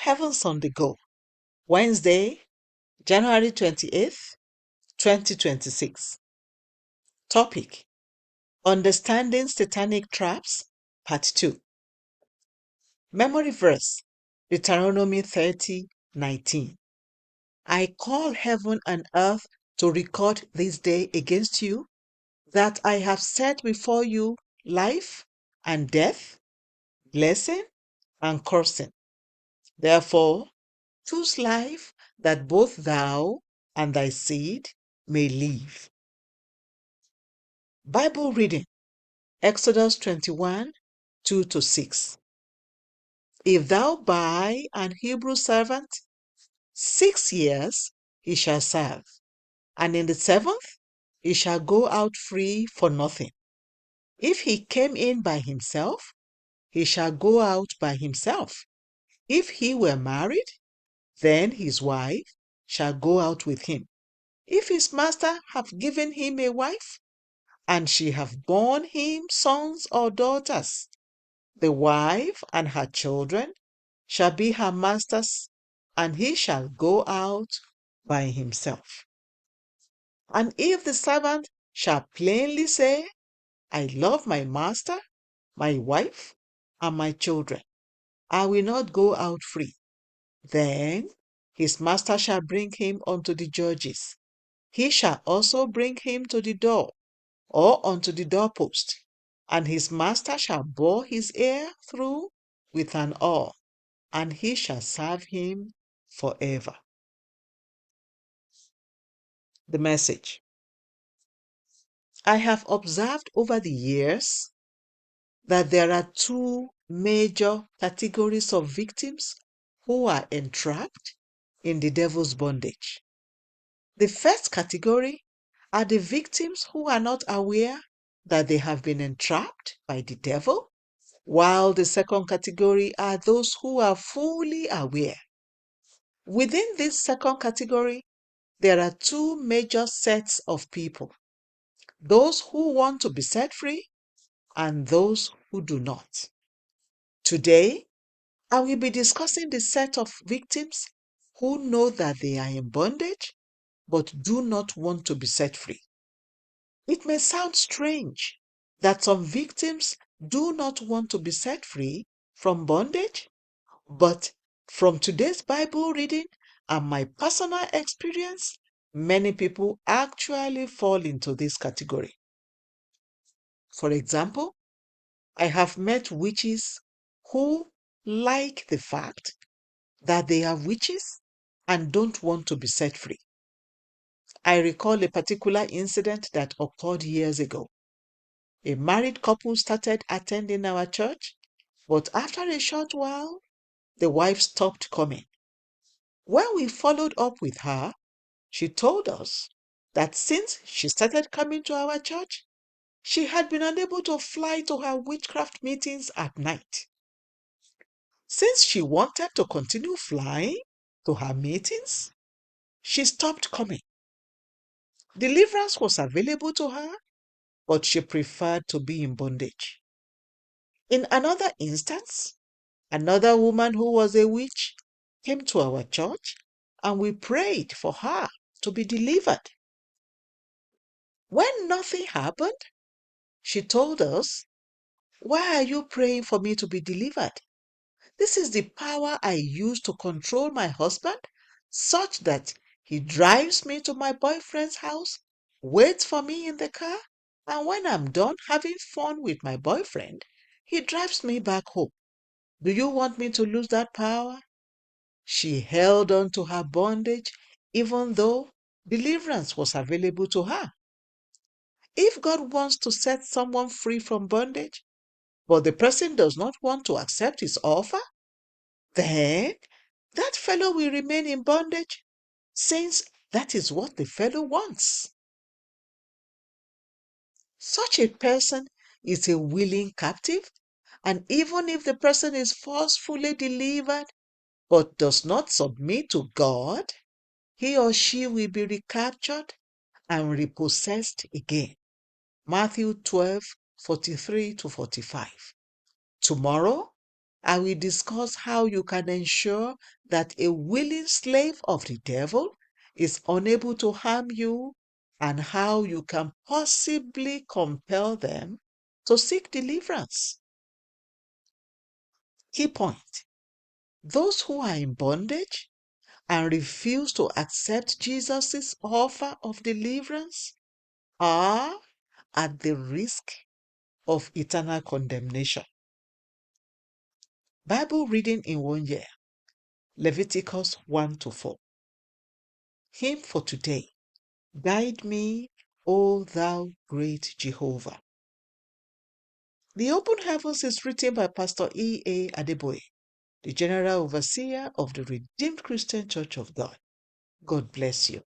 Heavens on the Go, Wednesday, January 28th, 2026. Topic: Understanding Satanic Traps, Part 2. Memory verse: Deuteronomy 30:19. I call heaven and earth to record this day against you, that I have set before you life and death, blessing and cursing. Therefore, choose life, that both thou and thy seed may live. Bible reading: Exodus 21, 2-6. If thou buy an Hebrew servant, 6 years he shall serve, and in the 7th he shall go out free for nothing. If he came in by himself, he shall go out by himself. If he were married, then his wife shall go out with him. If his master have given him a wife, and she have borne him sons or daughters, the wife and her children shall be her master's, and he shall go out by himself. And if the servant shall plainly say, I love my master, my wife, and my children, I will not go out free, then his master shall bring him unto the judges. He shall also bring him to the door, or unto the doorpost, and his master shall bore his ear through with an awl, and he shall serve him forever. The Message: I have observed over the years that there are two major categories of victims who are entrapped in the devil's bondage. The first category are the victims who are not aware that they have been entrapped by the devil, while the second category are those who are fully aware. Within this second category, there are two major sets of people: those who want to be set free and those who do not. Today, I will be discussing the set of victims who know that they are in bondage but do not want to be set free. It may sound strange that some victims do not want to be set free from bondage, but from today's Bible reading and my personal experience, many people actually fall into this category. For example, I have met witches who like the fact that they are witches and don't want to be set free. I recall a particular incident that occurred years ago. A married couple started attending our church, but after a short while, the wife stopped coming. When we followed up with her, she told us that since she started coming to our church, she had been unable to fly to her witchcraft meetings at night. Since she wanted to continue flying to her meetings, she stopped coming. Deliverance was available to her, but she preferred to be in bondage. In another instance, another woman who was a witch came to our church and we prayed for her to be delivered. When nothing happened, she told us, why are you praying for me to be delivered? This is the power I use to control my husband such that he drives me to my boyfriend's house, waits for me in the car, and when I'm done having fun with my boyfriend, he drives me back home. Do you want me to lose that power? She held on to her bondage even though deliverance was available to her. If God wants to set someone free from bondage, but the person does not want to accept his offer, then that fellow will remain in bondage, since that is what the fellow wants. Such a person is a willing captive, and even if the person is forcefully delivered but does not submit to God, he or she will be recaptured and repossessed again. Matthew 12:43-45. Tomorrow, I will discuss how you can ensure that a willing slave of the devil is unable to harm you and how you can possibly compel them to seek deliverance. Key point: those who are in bondage and refuse to accept Jesus' offer of deliverance are at the risk of eternal condemnation. Bible reading in 1 year, Leviticus 1 to 4. Hymn for today: Guide me, O thou great Jehovah. The Open Heavens is written by Pastor E.A. Adeboye, the General Overseer of the Redeemed Christian Church of God. God bless you.